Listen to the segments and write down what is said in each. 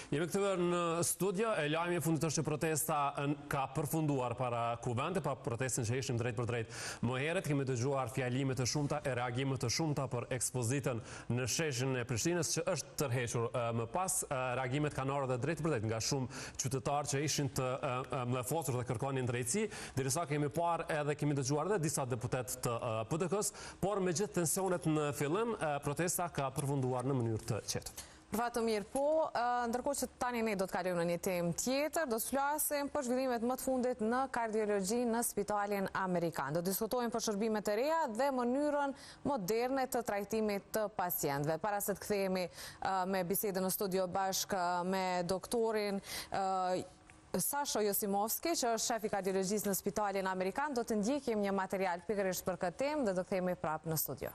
Jemi kthyer në studio, e lajmi I fundit është që protesta ka përfunduar para kuvende, pa protestin që ishim drejt për drejt. Më herët kemi dëgjuar fjalime të shumta e reagime të shumta për ekspozitën në sheshin e Prishtinës që është tërhequr. Më pas reagimet kanë ardhur drejt për drejt nga shumë qytetarë që ishin të mlefosur dhe kërkonin drejtësi, derisa kemi parë edhe kemi dëgjuar edhe disa deputet të PDK-s, por me gjithë tensionet në fillim, protesta ka përfunduar në mënyrë të qetë. Fatë mirë, po, ndërkohë që tani ne do të kalojmë në një temë tjetër, do të flasim për zhvillimet më të fundit në kardiologji në Spitalin Amerikan. Do të diskutojmë për shërbimet e reja dhe mënyrën moderne të trajtimit të pacientëve. Para se të kthehemi me bisedën në studio bashkë me doktorin Sasho Josimovski, që është shef I kardiologjisë në Spitalin Amerikan, do të ndjekim një material pikërisht për këtë temë dhe do të kthehemi prapë në studio.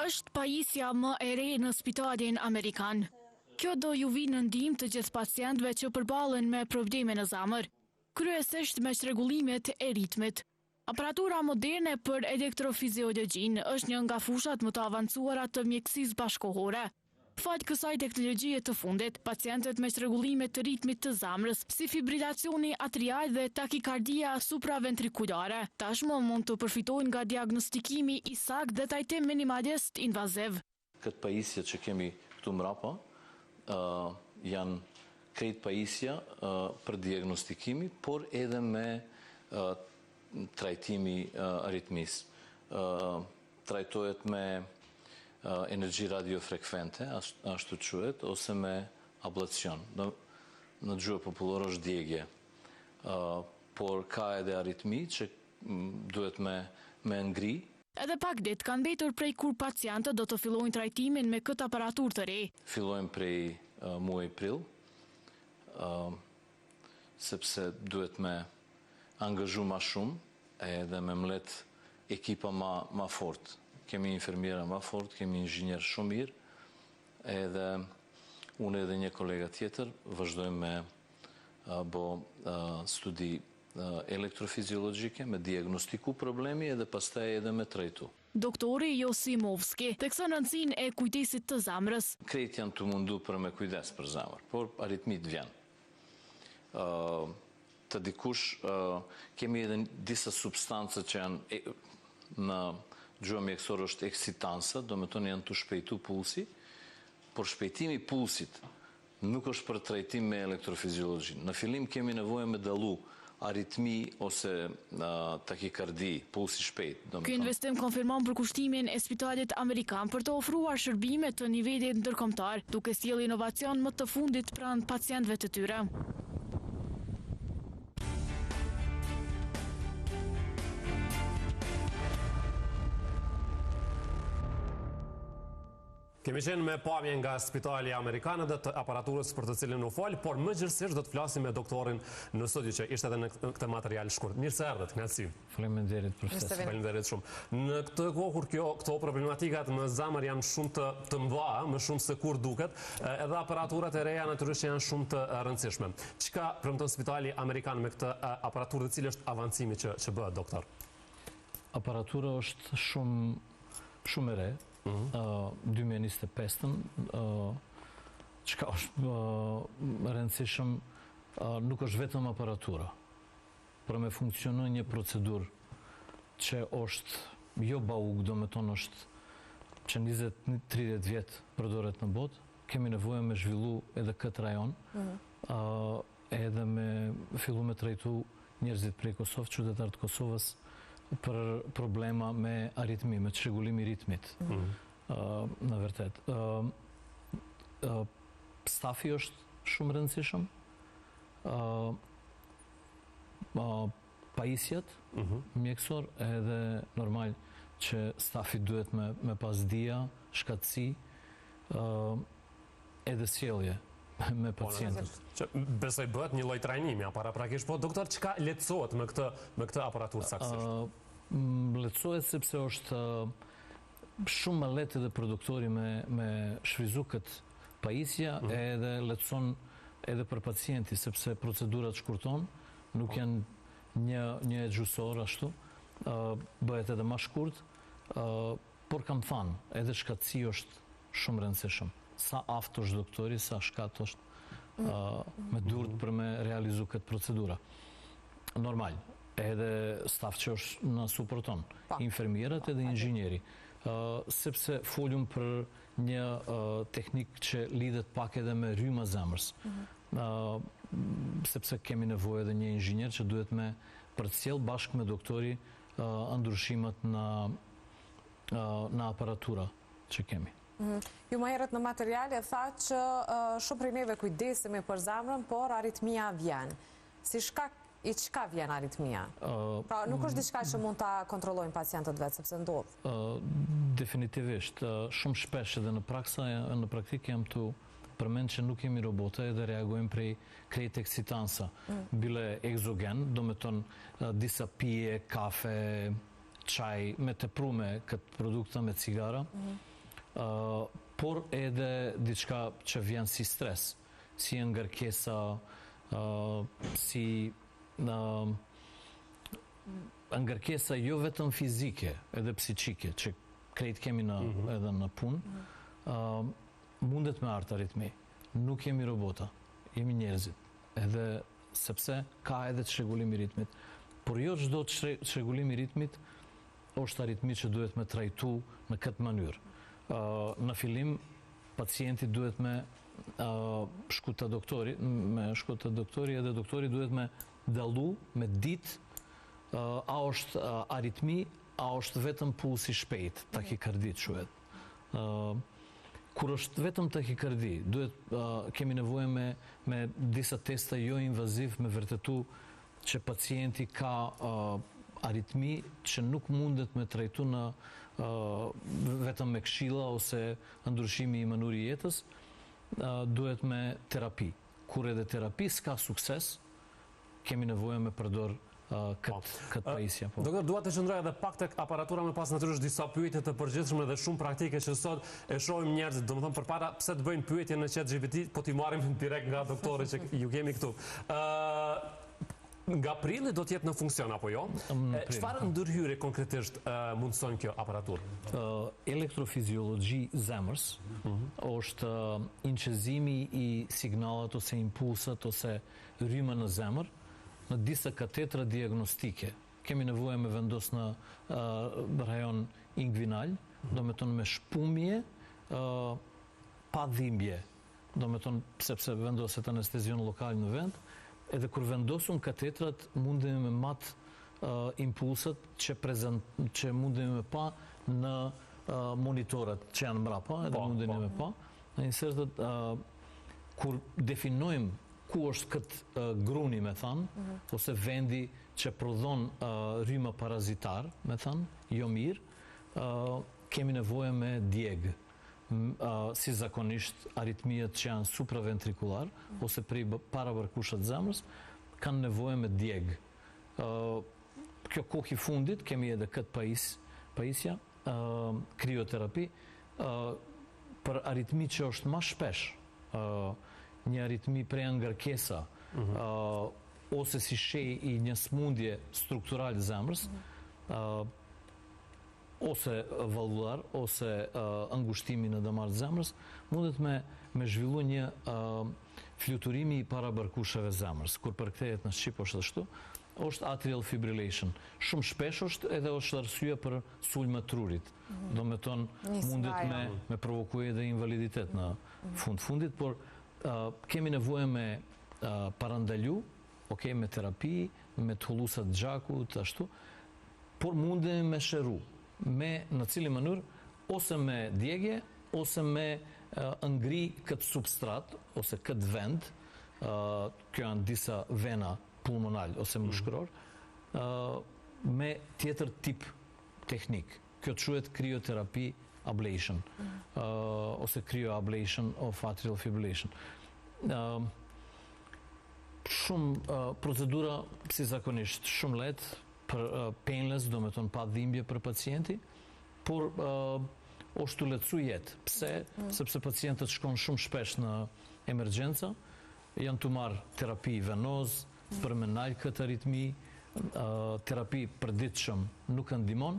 Është pajisja më e re në Spitalin Amerikan. Kjo do ju vi në ndihmë të gjithë pacientëve që përballen me probleme në zamër, kryesisht me çrregullimet e ritmit. Aparatura moderne për elektrofiziologjinë është një nga fushat më të avancuara të mjekësisë bashkëkohore. Fal kësaj teknologjie të fundit, pacientët me çrregullime të ritmit të zamrës, si fibrilacioni atrial dhe takikardia supraventrikulare, tashmë mund të përfitojnë nga diagnostikimi I saktë dhe trajtim minimalist invaziv. Këtë pajisje që kemi këtu mrapa janë krejt pajisja për diagnostikimi, por edhe me trajtimi aritmisë. Trajtohet me energji radiofrekvente, ashtu quhet, ose me ablacion. Në gjuhë popullore është djegje. Por ka edhe aritmi që duhet me ngri. Edhe pak ditë kanë mbetur prej kur pacientët do të fillojnë trajtimin me këtë aparaturë të re. Fillojmë prej muaj prill, sepse duhet me angazhu ma shumë edhe me mbledh ekipa ma fort. Kemi infermiera ma fort, kemi inxhinier shumë mirë, edhe unë edhe një kolega tjetër vazhdojmë me bo studi elektrofiziologjike, me diagnostiku problemi edhe pastaj edhe me trajtu. Doktori Josimovski thekson rëndësinë e kujdesit të zamrës. Krejt janë të mundu për me kujdes për zamër, por aritmit vjen. Të dikush kemi edhe disa substancë që janë në gjuhë mjekësore është eksitansa, do me tonë janë të shpejtu pulsi, por shpejtimi pulsit nuk është për trajtim me elektrofiziologjinë. Në fillim kemi nevojë me dallu aritmi ose takikardi, pulsi shpejt. Ky investim konfirmon përkushtimin e Spitalit Amerikan për të ofruar shërbime të nivelit ndërkombëtar, duke sjellë inovacion më të fundit pranë pacientëve të tyre. Kemi qenë me pamje nga Spitali Amerikan dhe të aparaturës për të cilin u fol, por më gjithsesi do të flasim me doktorin në studio që ishte edhe në këtë material shkurt. Mirë se erdhët, kënaqësi. Faleminderit profesor. Faleminderit shumë. Në këtë kohë kur këto problematikat në zamër janë shumë të mëdha, më shumë se kur duket, edhe aparaturat e reja natyrisht janë shumë të rëndësishme. Çka premton Spitali Amerikan me këtë aparaturë, cili është avancimi që bëhet, doktor? Aparatura është shumë e re. 2025 çka është rëndësishëm nuk është vetëm aparatura, por me funksionon një procedurë që është jo bauk, do me tonë është që 20-30 vjetë përdoret në botë, kemi nevojë me zhvillu edhe këtë rajon, edhe me fillu me trajtu njerëzit prej Kosovë, qytetarët Kosovës, për problema me aritmi, me çrregullimi ritmit. Në vërtet. Stafi është shumë rëndësishëm. Pajisjet mjekësor edhe normal që stafi duhet me pas dija, shkatësi, edhe sjellje me pacientët. Besoj bëhet një lloj trajnimi paraprakisht, po doktor, çka lehtësohet me këtë aparaturë saktësisht? Lehtësohet sepse është shumë më lehtë edhe produktori me shfryzu këtë pajisja, edhe lehtëson edhe për pacienti, sepse procedurat shkurton, nuk janë një gjysor ashtu, bëhet edhe më shkurt, por kam thënë, edhe shkatësi është shumë rëndësishëm. sa aftë është doktori, sa shkat është me durët për me realizu këtë procedura. Normal, edhe staf që është në suporton, infermierat edhe inxhinjeri. Sepse folum për një teknik që lidhet pak edhe me rryma zemrës. Sepse kemi nevojë edhe një inxhinier që duhet me përcjell bashkë me doktori ndryshimet në aparatura që kemi. Ju më herët në materiale tha që shumë prej neve kujdesemi për zemrën, por aritmia vjen. Si shkak i çka vjen aritmia? Pra nuk është diçka që mund ta kontrollojnë pacientët vetë, sepse ndodh. Definitivisht, shumë shpesh edhe në praktikë jam tu përmend që nuk kemi robote dhe reagojmë prej krejt eksitansa. Bile exogen, do me tonë disa pije, kafe, çaj, me teprume këtë produkta me cigara, por edhe diçka që vjen si stres, si ngarkesa, si ngarkesa jo vetëm fizike, edhe psiqike, që krejt kemi edhe në punë, mundet me ardhë aritmi. Nuk jemi robota, jemi njerëzit. Edhe sepse ka edhe të shregullimi ritmit. Por jo çdo të shregullimi ritmit është aritmi që duhet me trajtu në këtë mënyrë. Në fillim, pacienti duhet me shku të doktori, edhe doktori duhet me dallu me ditë a është aritmi, a është vetëm pulsi shpejt, takikardit quhet. Kur është vetëm takikardi, kemi nevojë me disa testa jo invaziv me vërtetu që pacienti ka aritmi që nuk mundet me trajtu në vetëm me këshilla ose ndryshimi i mënyrës jetës, duhet me terapi. Kur edhe terapi s'ka sukses, kemi nevojë me përdor këtë pajisja. Doktor, dua të qëndroj edhe pak tek aparatura, me pas natyrisht disa pyetje të përgjithshme dhe shumë praktike që sot e shohim njerëzit, domethënë përpara pse të bëjnë pyetje në ChatGPT, po t'i marrim direkt nga doktori që ju kemi këtu. Nga prilli do të jetë në funksion apo jo? Çfarë ndërhyrje konkretisht mundson kjo aparaturë? Elektrofiziologji zemrës është inqezimi i signalat ose impulsat ose rrymë në zemër në disa katetra diagnostike. Kemi nevojë me vendos në rajon inguinal, do me tonë me shpumje, pa dhimbje, do me tonë sepse vendoset anestezion lokal në vend, edhe kur vendosun katetrat mundemi me matë impulsat që mundemi me pa në monitorat që janë mrapa, edhe mundemi me pa. Në insertet, kur definojmë ku është këtë gruni, me thanë, ose vendi që prodhon rrymë parazitar, me thanë, jo mirë, kemi nevojë me djegë. Si zakonisht aritmiat që janë supraventrikular, ose parabarkushat zemrës, kanë nevojë me djegë. Kjo kohë i fundit, kemi edhe këtë pajisja, krioterapi, për aritmi që është ma shpesh, një aritmi prej ngarkesa, ose si shej i një smundje struktural zemrës, ose valvular, ose angushtimi në damar zemrës, mundet me zhvillu një fluturimi i parabarkushave zemrës. Kur përkthehet në Shqip është ashtu, është atrial fibrillation. Shumë shpesh është edhe është arsye për sulme trurit. Do me tonë mundet me provokuj edhe invaliditet në fundit, por kemi nevojë me parandalu, me terapi, me të hullusat gjaku, të ashtu, por mundemi me shëru, në cili mënyrë, ose me djegje, ose me ngri këtë substrat, ose këtë vend, kjo janë disa vena pulmonal ose mushkëror, me tjetër tip teknik. Kjo të quhet krioterapi ablation, ose cryoablation of atrial fibrillation. Shumë procedura si zakonisht shumë lehtë, painless, do me tonë pa dhimbje për pacienti, por është të lehtësu jetë. Pse? Sepse pacientët shkon shumë shpesh në emergjenca, janë të marrë terapi venoz, për me nalë këtë aritmi, terapi përditshëm nuk ndihmon,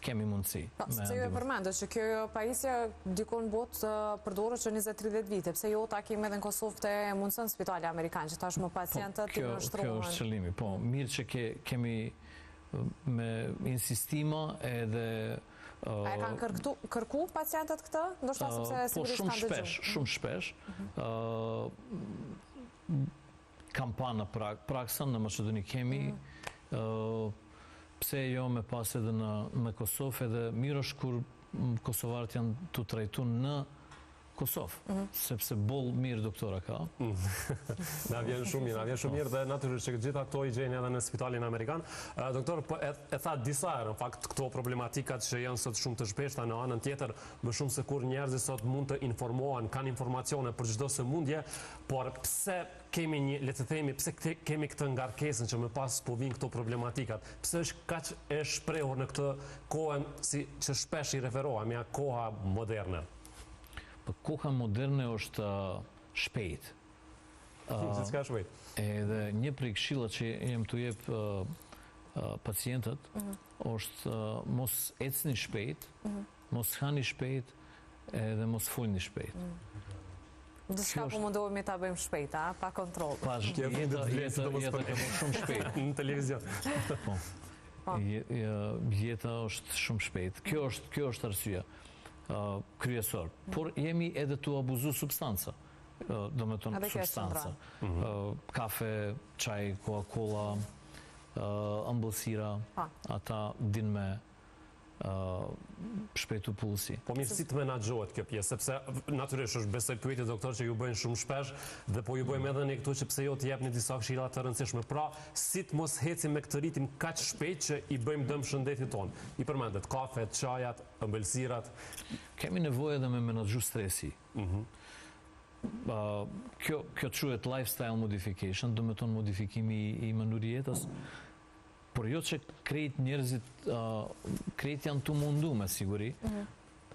kemi mundësi. Se ju e përmendë që kjo pajisja dikon botë përdorë që 20-30 vite, pse jo ta kemi edhe në Kosovë të mundësën spitali Amerikan, që tash më pacientët të nështrohen. Kjo është qëllimi, po, mirë që kemi me insistima edhe... A e kanë kërku pacientët këtë? Ndoshta sepse sigurisht kanë dëgjuar. Shumë shpesh. Kampana praksën në Maqedoni kemi, pse jo me pas edhe në Kosovë, edhe mirë është kur kosovarët janë të trajtu në Kosovë, sepse bol mirë doktora ka. Na vjen shumë mirë dhe natyrisht që gjitha këto i gjejnë edhe në spitalin Amerikan. Doktor, e tha disa herë, në fakt, këto problematikat që janë sot shumë të shpeshta në anën tjetër, më shumë se kur njerëzit sot mund të informohen, kanë informacione për çdo sëmundje, por pse kemi le të themi, pse kemi këtë ngarkesën që më pas po vinë këto problematikat? Pse është kaq e shprehur në këtë kohën si që shpesh i referohemi, ja koha moderne? Koha moderne është shpejt. Gjithçka shpejt. Edhe një prej këshillat që jem t'u jep pacientët është mos ecni shpejt, mos hani shpejt, edhe mos folni shpejt. Diçka po mundohemi ta bëjmë shpejt, pa kontroll. Jeta ka shumë shpejt në televizion. Jeta është shumë shpejt. Kjo është arsyeja kryesor. Por jemi edhe të abuzu substanca. Do me tonë substanca. Kafe, çaj, Coca-Cola, ëmbëlsira, ata din me shpejtu pulsi. Po mirë, si të menaxhohet kjo pjesë, sepse natyrisht është besoj pyetje doktor që ju bëjnë shumë shpesh dhe po ju bëjmë edhe ne këtu që pse jo të jepni disa këshilla të rëndësishme. Pra, si të mos hecim me këtë ritëm kaq shpejt që i bëjmë dëm shëndetit tonë. I përmendet kafet, çajat, ëmbëlsirat. Kemi nevojë edhe me menaxhu stresi. Kjo quhet lifestyle modification, do me tonë modifikimi i mënyrës jetës. Por jo që krejt njerëzit, krejt janë të mundu me siguri,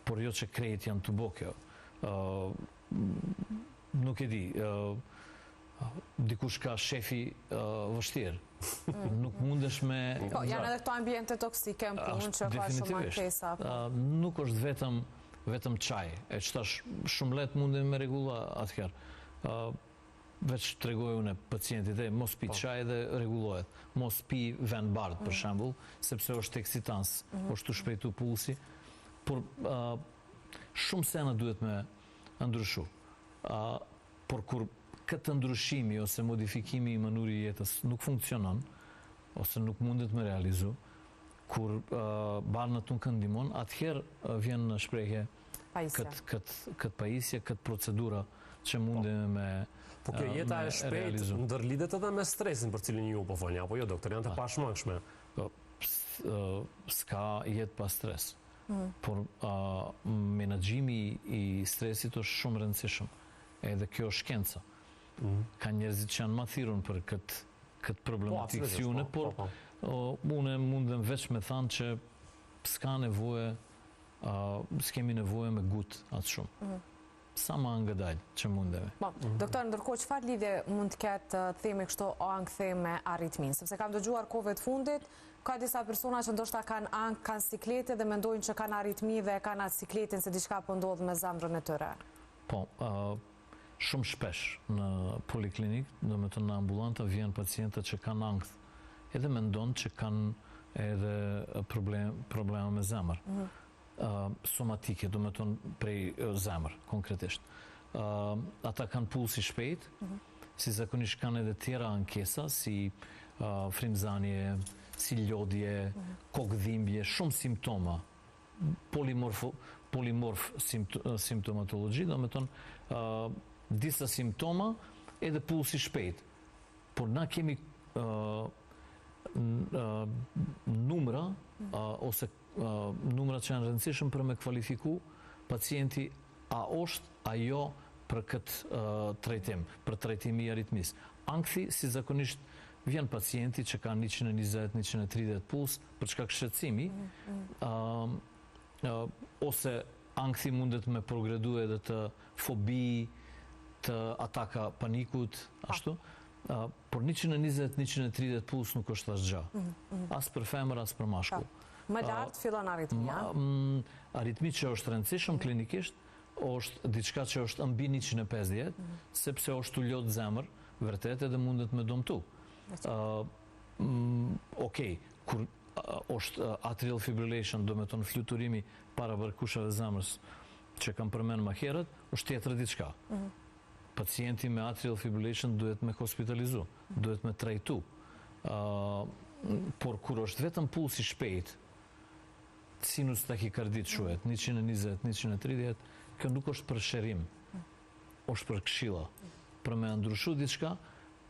por jo që krejt janë të bo kjo. Nuk e di, dikush ka shefi vështirë, nuk mundesh me... Janë edhe këto ambiente toksike në punë që ka shumë ankesa. Nuk është vetëm çaj, e që tash shumë let mundem me regula atëherë. Veç të regoj unë pacientit e mos pi çaj dhe regulohet. Mos pi ven bardh, për shembull, sepse është eksitans, është të shpejtu pulsi. Por shumë sena duhet me ndryshu. Por kur këtë ndryshimi ose modifikimi i mënyrës jetës nuk funksionon, ose nuk mundet me realizu, kur barnët nuk ndihmon, atëherë vjen në shprehje këtë pajisje, këtë procedura që mundem me Po kjo jeta e shpejt ndërlidhet edhe me stresin për cilin ju po folni, apo jo doktor, janë të pashmangshme? S'ka jetë pa stres. Por menaxhimi i stresit është shumë rëndësishëm. Edhe kjo është shkenca. Ka njerëzit që janë ma thirrur për këtë problematikë si une, por une mundem veç me thanë që s'ka nevojë, s'kemi nevojë me gut atë shumë. Sa ma ngadalë që mundeve. Doktor, ndërkohë, çfarë lidhje mund të ketë të themi kështu ankthje me aritmin? Sepse kam dëgjuar kohëve të fundit, ka disa persona që ndoshta kanë ankth, kanë siklete dhe mendojnë që kanë aritmi dhe kanë atë sikletin se diçka po ndodh me zemrën e tyre. Po, shumë shpesh në poliklinik, do me të në ambulanta, vjen pacientët që kanë ankth, edhe mendon që kanë edhe problema me zemër. Somatike, do me tonë prej zemër, konkretisht. Ata kanë pulsi shpejt, si zakonisht kanë edhe tjera ankesa, si frymëzanie, si lodhje, kokëdhimbje, shumë simptoma, polimorf simptomatologi, do me tonë disa simptoma edhe pulsi shpejt. Por na kemi numra ose numrat që janë rëndësishëm për me kvalifiku pacienti a është ajo për këtë trajtim, për trajtimi i aritmis. Ankthi, si zakonisht, vjen pacienti që ka 120-130 puls për çka shqetësimi, ose ankthi mundet me progredu edhe të fobi, të ataka panikut, ashtu. Por 120-130 puls nuk është asgjë. As për femër, as për mashkull. Më lartë fillon aritmia? Aritmi që është rëndësishëm klinikisht, është diçka që është mbi 150, sepse është u lot zemër, vërtet edhe mundet me dëmtu. Okej, kur është atrial fibrillation, do me tonë fluturimi para bërkushave zemrës, që kam përmenë më herët, është tjetër diçka. Pacienti me atrial fibrillation duhet me hospitalizu, duhet me trajtu. Por kur është vetëm pulsi shpejt, sinus tachykardit shuhet, 120, 130, kjo nuk është për shërim, është për këshilla, për me ndryshu diçka,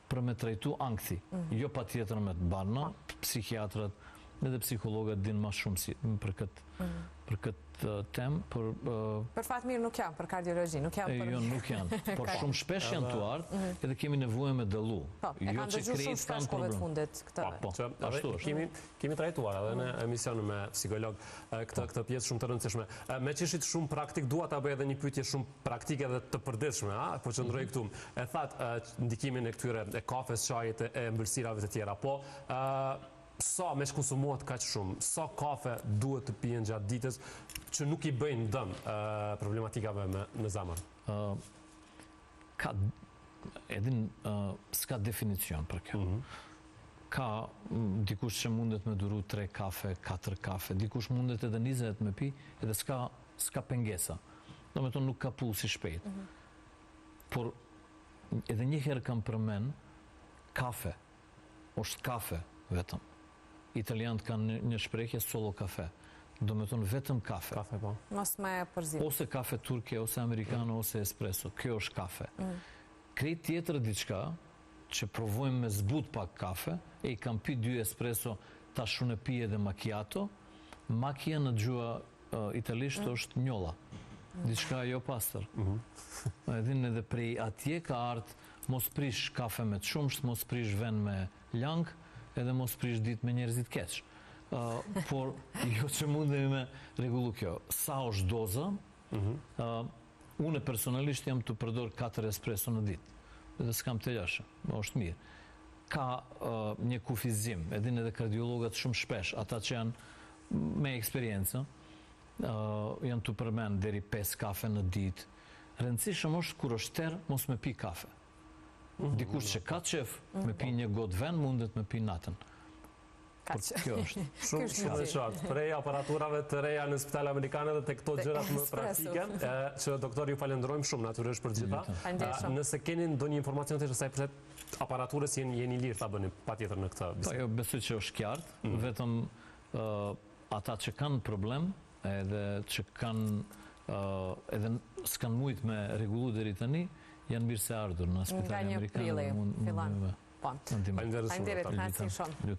për me trajtu ankthi. Jo pa tjetër me të barna, psikiatrat, edhe psikologët din ma shumë për këtë temë. Për fatë mirë nuk janë, për kardiologi, nuk janë për... Jo, nuk janë, por shumë shpesh janë të ardhë, edhe kemi nevojë me dëllu. E kanë dëgju shumë shpesh kohët fundit këtë. Ashtu është. Kemi trajtuar edhe në emision me psikolog këtë pjesë shumë të rëndësishme. Me që ishit shumë praktik, dua ta bëj edhe një pyetje shumë praktike dhe të përditshme, po që ndroj këtu. E thatë ndikimin e këtyre e kafes, çajit e ëmbëlsirave të tjera, po sa me konsumohet kaq shumë, sa kafe duhet të pijen gjatë ditës që nuk i bëjnë dëm problematikave me zemër? S'ka definicion për kjo. Ka dikush që mundet me duru 3 kafe, 4 kafe, dikush mundet edhe 20 me pi, edhe s'ka pengesa. Do me tonë nuk ka pulsi shpejt. Por edhe një herë kam përmen, kafe, është kafe vetëm. Italianët kanë një shprehje solo kafe. Do me tonë vetëm kafe. Kafe, po. Mos me përzim. Ose kafe turke, ose amerikano, ose espresso. Kjo është kafe. Krejt tjetër diçka, që provojmë me zbut pak kafe, e i kam pi 2 espresso, tash unë e pi edhe macchiato. Macchia në gjua italisht është njolla. Diçka jo pastër. Edhin edhe prej atje ka ardhë, mos prish kafe me të shumsht, mos prish ven me lang, edhe mos prish dit me njerëzit keq. Por jo që mundemi me regullu kjo. Sa është doza, unë personalisht jam të përdor 4 espresso në dit. Edhe s'kam të jashë, është mirë. Ka një kufizim, edhin edhe kardiologët shumë shpesh, ata që janë me eksperiencë, janë të përmen deri 5 kafe në dit. Rëndësishëm është kur është terë, mos me pi kafe. Dikush që ka qef me pi një gotë ven, mundet me pi natën. Kjo është. Shumë dhe qartë. Prej aparaturave të reja në spital amerikane dhe të këto gjërat më praktike, që doktor ju falenderojmë shumë natyrisht për gjitha. Nëse keni ndonjë informacion të saj përset aparaturës, jeni lirë ta bëni patjetër në këtë bisedë. Jo, besoj që është qartë, vetëm ata që kanë problem, edhe që kanë edhe s'kanë mujtë me regullu deri tani, janë mirë se ardhur në spitali amerikanë. Nga 1 prilli, fillan. Faleminderit shumë. Faleminderit, shumë.